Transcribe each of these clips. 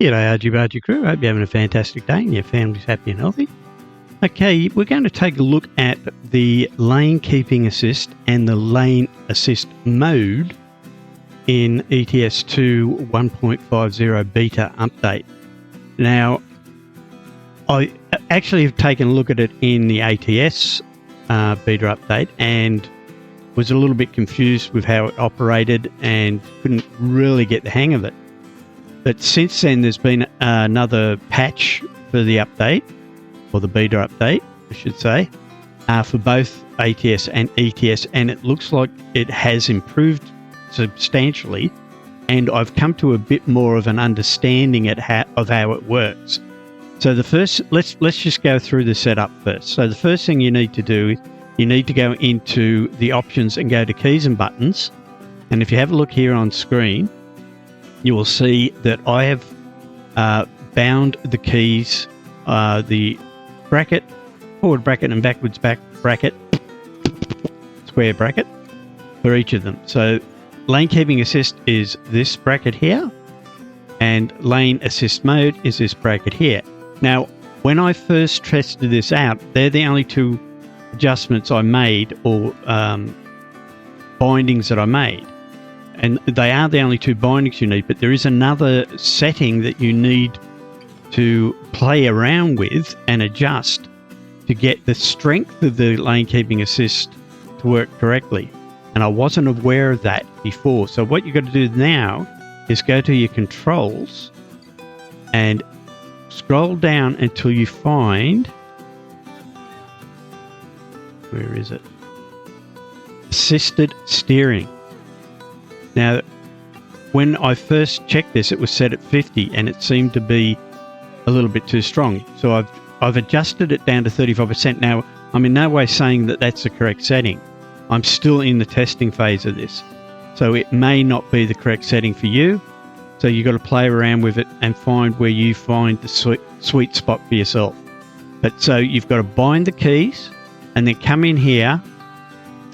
G'day Argy Bargy crew, hope you're having a fantastic day and your family's happy and healthy. Okay, we're going to take a look at the lane keeping assist and the lane assist mode in ETS2 1.50 beta update. Now, I actually have taken a look at it in the ATS beta update and was a little bit confused with how it operated and couldn't really get the hang of it. But since then, there's been another patch for the update, or the beta update, I should say, for both ATS and ETS, and it looks like it has improved substantially, and I've come to a bit more of an understanding of how it works. So the first, let's just go through the setup first. So the first thing you need to do is you need to go into the options and go to keys and buttons, and if you have a look here on screen, you will see that I have bound the keys, the bracket, forward bracket and backwards bracket, square bracket, for each of them. So lane keeping assist is this bracket here, and lane assist mode is this bracket here. Now, when I first tested this out, they're the only two adjustments I made, or bindings that I made. And they are the only two bindings you need, but there is another setting that you need to play around with and adjust to get the strength of the lane keeping assist to work correctly. And I wasn't aware of that before. So what you've got to do now is go to your controls and scroll down until you find, where is it? Assisted steering. Now, when I first checked this, it was set at 50 and it seemed to be a little bit too strong. So I've adjusted it down to 35%. Now, I'm in no way saying that that's the correct setting. I'm still in the testing phase of this. So it may not be the correct setting for you. So you've got to play around with it and find where you find the sweet spot for yourself. But so you've got to bind the keys and then come in here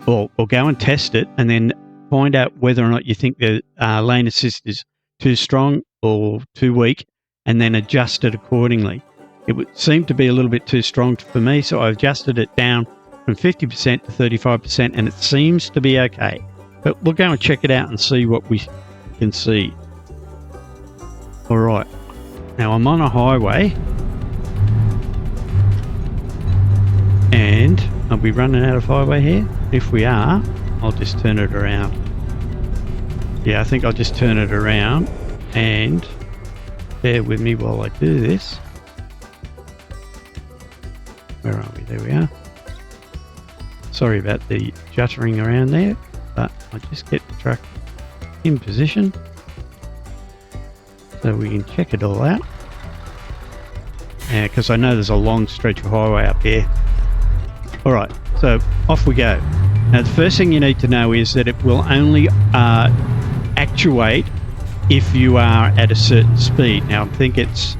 or go and test it and then find out whether or not you think the lane assist is too strong or too weak, and then adjust it accordingly. It would seem to be a little bit too strong for me, so I adjusted it down from 50% to 35%, and it seems to be okay. But we'll go and check it out and see what we can see. All right, now I'm on a highway, and are we running out of highway here? If we are, I'll just turn it around. Yeah, I think I'll just turn it around, and bear with me while I do this. Where are we? There we are. Sorry about the juttering around there, but I'll just get the truck in position so we can check it all out. Because I know there's a long stretch of highway up here. All right, so off we go. Now, the first thing you need to know is that it will only actuate if you are at a certain speed. Now, I think it's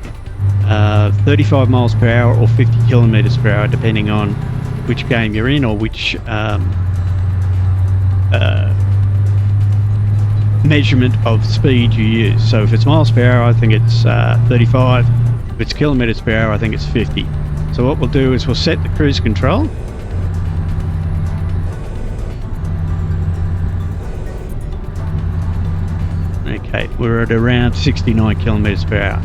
35 miles per hour or 50 kilometers per hour, depending on which game you're in or which measurement of speed you use. So if it's miles per hour, I think it's 35. If it's kilometers per hour, I think it's 50. So what we'll do is we'll set the cruise control. Okay, we're at around 69 kilometers per hour,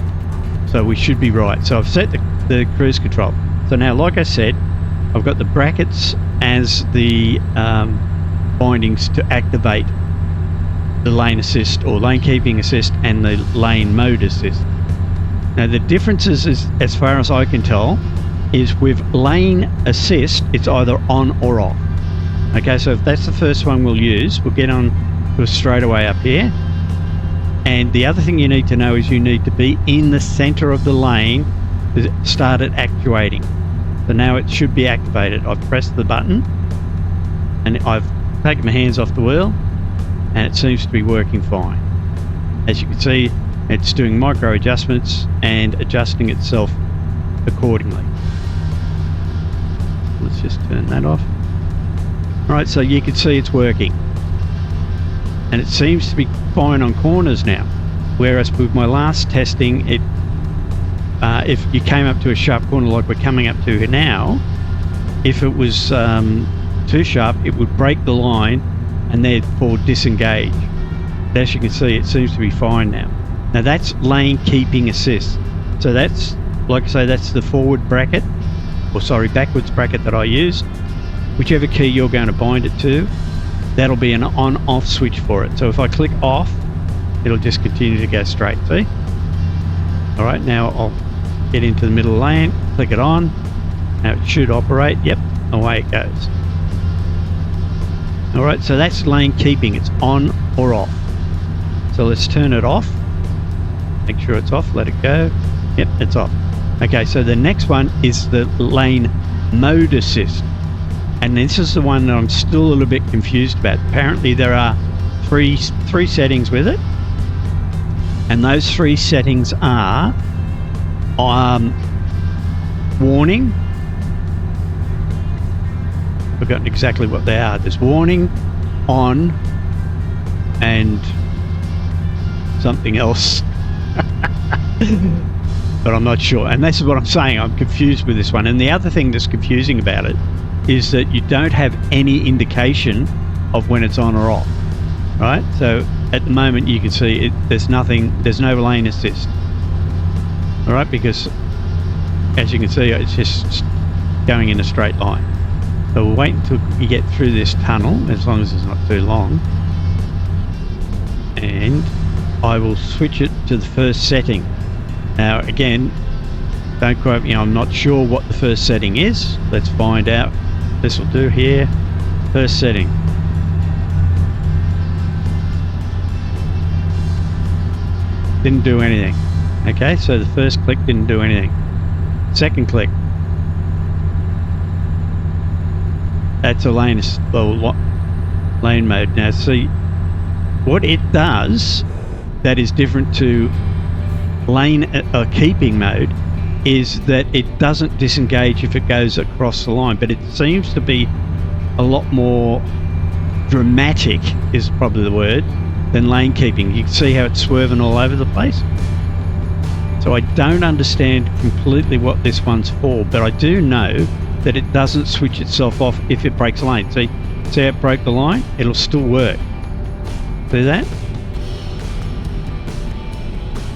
so we should be right. So I've set the cruise control. So now, like I said, I've got the brackets as the bindings to activate the lane assist or lane keeping assist and the lane mode assist. Now, the differences, as far as I can tell, is with lane assist, it's either on or off. Okay, so if that's the first one we'll use, we'll get on to a straightaway up here. And the other thing you need to know is you need to be in the center of the lane to start it actuating. So now it should be activated. I've pressed the button and I've taken my hands off the wheel and it seems to be working fine. As you can see, it's doing micro adjustments and adjusting itself accordingly. Let's just turn that off. All right, so you can see it's working. And it seems to be fine on corners now. Whereas with my last testing, it if you came up to a sharp corner like we're coming up to now, if it was too sharp, it would break the line and therefore disengage. As you can see, it seems to be fine now. Now that's lane keeping assist. So that's, like I say, that's the forward bracket, or sorry, backwards bracket that I use. Whichever key you're going to bind it to, that'll be an on-off switch for it. So if I click off, it'll just continue to go straight, see? All right, now I'll get into the middle lane, click it on. Now it should operate, yep, away it goes. All right, so that's lane keeping, it's on or off. So let's turn it off. Make sure it's off, let it go. Yep, it's off. Okay, so the next one is the lane mode assist. And this is the one that I'm still a little bit confused about. Apparently there are three settings with it. And those three settings are warning. I've forgotten exactly what they are. There's warning, on, and something else. But I'm not sure. And this is what I'm saying. I'm confused with this one. And the other thing that's confusing about it is that you don't have any indication of when it's on or off. Right? So at the moment you can see there's no lane assist. All right, because as you can see, it's just going in a straight line. So we'll wait until you get through this tunnel, as long as it's not too long, and I will switch it to the first setting. Now again, don't quote me, I'm not sure what the first setting is. Let's find out. This will do here. First setting. Didn't do anything. Okay, so the first click didn't do anything. Second click. That's a lane mode. Now see, what it does that is different to lane keeping mode is that it doesn't disengage if it goes across the line, but it seems to be a lot more dramatic, is probably the word, than lane keeping. You can see how it's swerving all over the place. So I don't understand completely what this one's for, but I do know that it doesn't switch itself off if it breaks a lane. See how it broke the line? It'll still work. See that?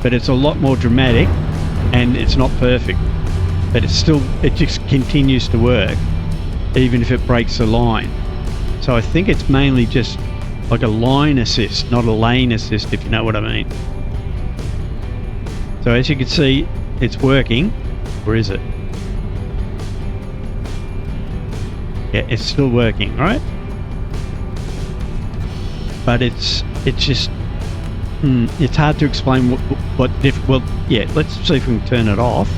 But it's a lot more dramatic and it's not perfect. But it just continues to work even if it breaks the line. So I think it's mainly just like a line assist, not a lane assist, if you know what I mean. So as you can see, it's working. Where is it? Yeah, it's still working, right? But it's just it's hard to explain well, yeah, let's see if we can turn it off.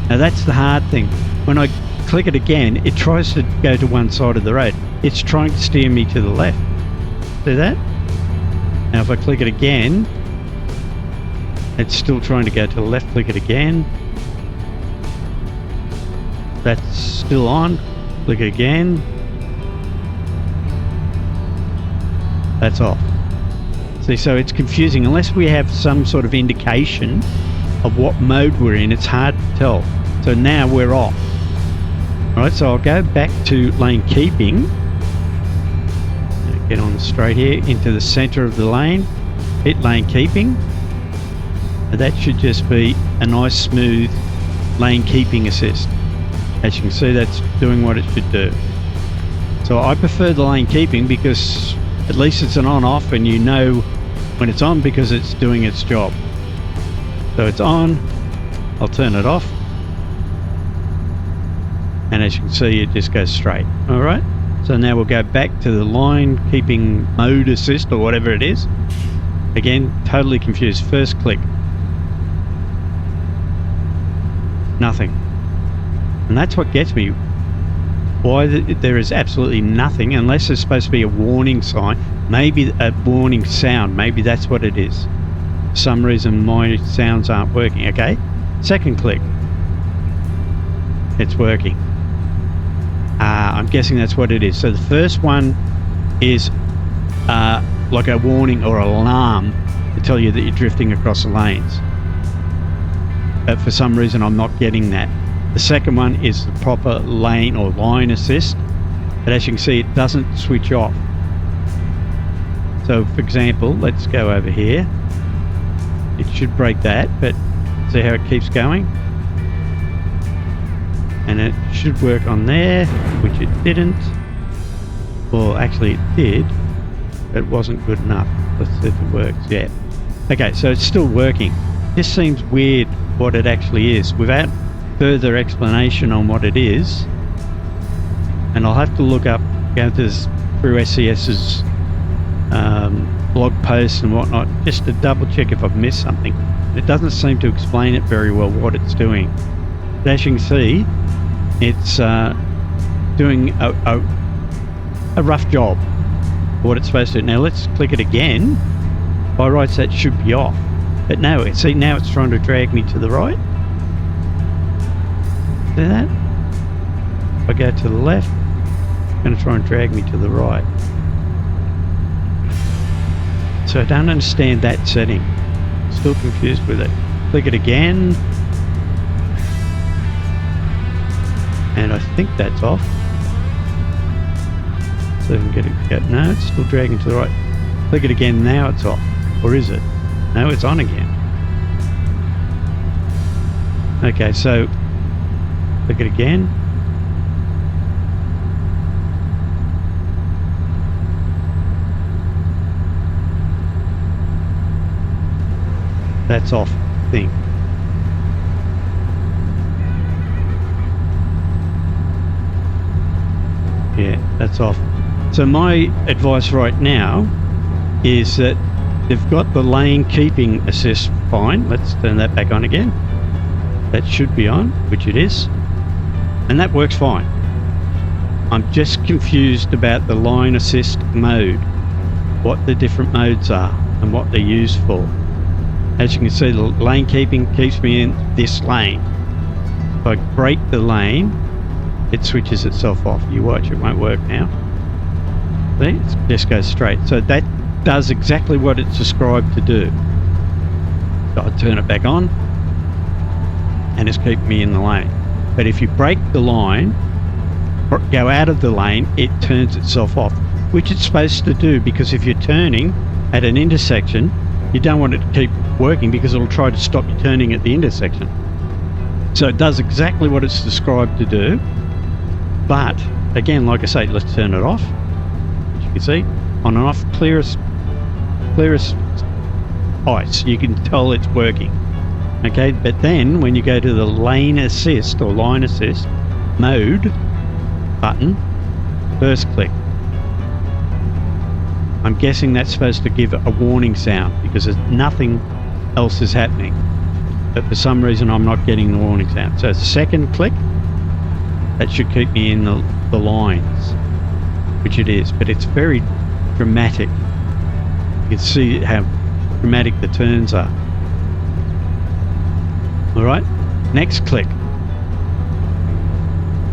Now that's the hard thing. When I click it again, it tries to go to one side of the road. It's trying to steer me to the left. See that? Now if I click it again, it's still trying to go to the left. Click it again. That's still on. Click it again. That's off. See, so it's confusing. Unless we have some sort of indication of what mode we're in, it's hard to tell. So now we're off. Alright, so I'll go back to lane keeping. Get on straight here into the center of the lane. Hit lane keeping. And that should just be a nice smooth lane keeping assist. As you can see, that's doing what it should do. So I prefer the lane keeping because at least it's an on-off and you know when it's on because it's doing its job. So it's on. I'll turn it off. And as you can see, it just goes straight. Alright, so now we'll go back to the line keeping mode assist or whatever it is. Again, totally confused. First click. Nothing. And that's what gets me. Why there is absolutely nothing, unless there's supposed to be a warning sign, maybe a warning sound, maybe that's what it is. For some reason my sounds aren't working. Okay, second click. It's working. I'm guessing that's what it is. So the first one is like a warning or alarm. tell you that you're drifting across the lanes. But for some reason I'm not getting that. The second one is the proper lane or line assist, but as you can see it doesn't switch off. So for example, let's go over here. It should break that, but see how it keeps going? And it should work on there, which it didn't. Well, actually it did, but it wasn't good enough. Let's see if it works. Yeah. Okay, so it's still working. This seems weird what it actually is, without further explanation on what it is. And I'll have to look up, go through SCS's blog posts and whatnot, just to double check if I've missed something. It doesn't seem to explain it very well what it's doing. But as you can see, it's doing a rough job of what it's supposed to do. Now let's click it again. By rights that should be off, but no, see now it's trying to drag me to the right. See that? If I go to the left, it's going to try and drag me to the right. So I don't understand that setting. Still confused with it. Click it again. And I think that's off. So we can get it. No, it's still dragging to the right. Click it again, now it's off. Or is it? No, it's on again. Okay, so click it again. That's off, I think. Yeah, that's off. So my advice right now is that they've got the lane keeping assist fine. Let's turn that back on again. That should be on, which it is. And that works fine. I'm just confused about the line assist mode, what the different modes are and what they're used for. As you can see, the lane keeping keeps me in this lane. If I break the lane, it switches itself off. You watch, it won't work now. See, it just goes straight. So that does exactly what it's described to do. So I turn it back on and it's keeping me in the lane. But if you break the line or go out of the lane, it turns itself off, which it's supposed to do, because if you're turning at an intersection, you don't want it to keep working because it'll try to stop you turning at the intersection. So it does exactly what it's described to do. But again, like I say, let's turn it off. As you can see, on and off, clear as ice. You can tell it's working. Okay, but then when you go to the lane assist or line assist mode button, first click. I'm guessing that's supposed to give a warning sound because nothing else is happening. But for some reason I'm not getting the warning sound. So second click, that should keep me in the lines, which it is, but it's very dramatic. You can see how dramatic the turns are. Alright, next click.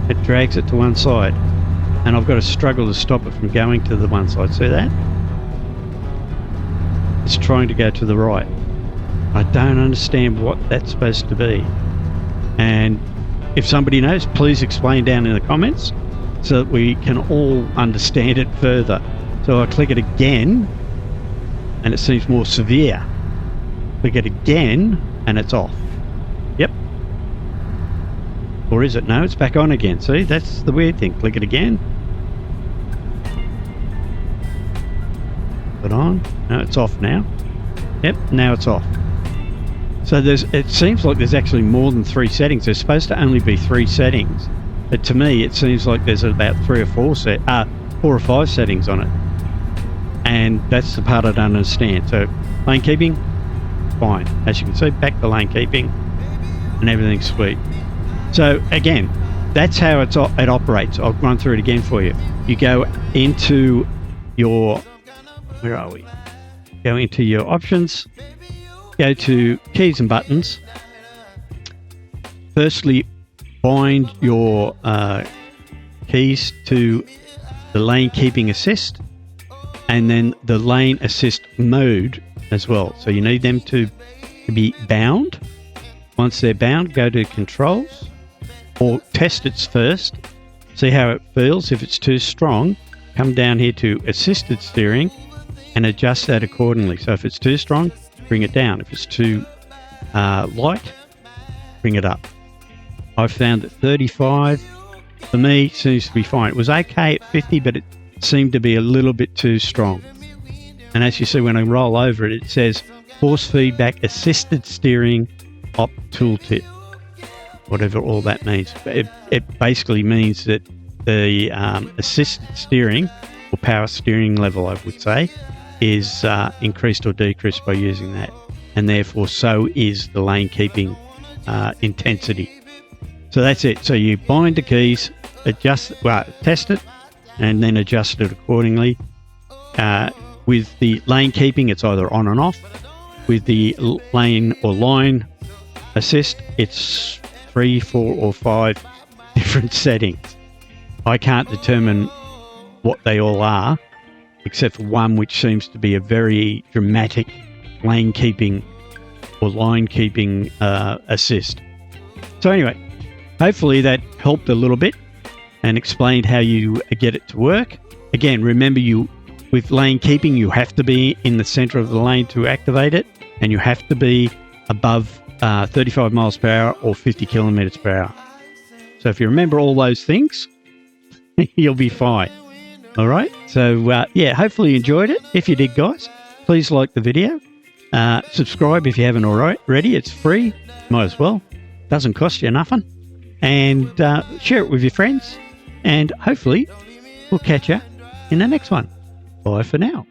It drags it to one side, and I've got to struggle to stop it from going to the one side. See that? It's trying to go to the right. I don't understand what that's supposed to be. And if somebody knows, please explain down in the comments so that we can all understand it further. So I click it again and it seems more severe. Click it again and it's off. Yep. Or is it? No, it's back on again. See, that's the weird thing. Click it again. Put on. No, it's off now. Yep, now it's off. So it seems like there's actually more than 3 settings. There's supposed to only be 3 settings, but to me it seems like there's about 4 or 5 settings on it, and that's the part I don't understand. So lane keeping, fine. As you can see, back to lane keeping, and everything's sweet. So again, that's how it operates. I'll run through it again for you. You go into your, where are we? Go into your options. Go to keys and buttons. Firstly, bind your keys to the lane keeping assist, and then the lane assist mode as well. So you need them to be bound. Once they're bound, go to controls or test it first. See how it feels. If it's too strong, come down here to assisted steering and adjust that accordingly. So if it's too strong, bring it down. If it's too light, bring it up. I've found that 35 for me seems to be fine. It was okay at 50, but it seemed to be a little bit too strong. And as you see, when I roll over it, it says force feedback assisted steering op tooltip, whatever all that means. It basically means that the assisted steering, or power steering level, I would say, is increased or decreased by using that. And therefore, so is the lane keeping intensity. So that's it. So you bind the keys, test it, and then adjust it accordingly. With the lane keeping, it's either on and off. With the lane or line assist, it's 3, 4, or 5 different settings. I can't determine what they all are, except for one which seems to be a very dramatic lane keeping or line keeping assist. So anyway, hopefully that helped a little bit and explained how you get it to work. Again, remember, with lane keeping, you have to be in the center of the lane to activate it, and you have to be above 35 miles per hour or 50 kilometers per hour. So if you remember all those things, you'll be fine. All right. So yeah, hopefully you enjoyed it. If you did, guys, please like the video. Subscribe if you haven't already. It's free. Might as well. Doesn't cost you nothing. And share it with your friends. And hopefully we'll catch you in the next one. Bye for now.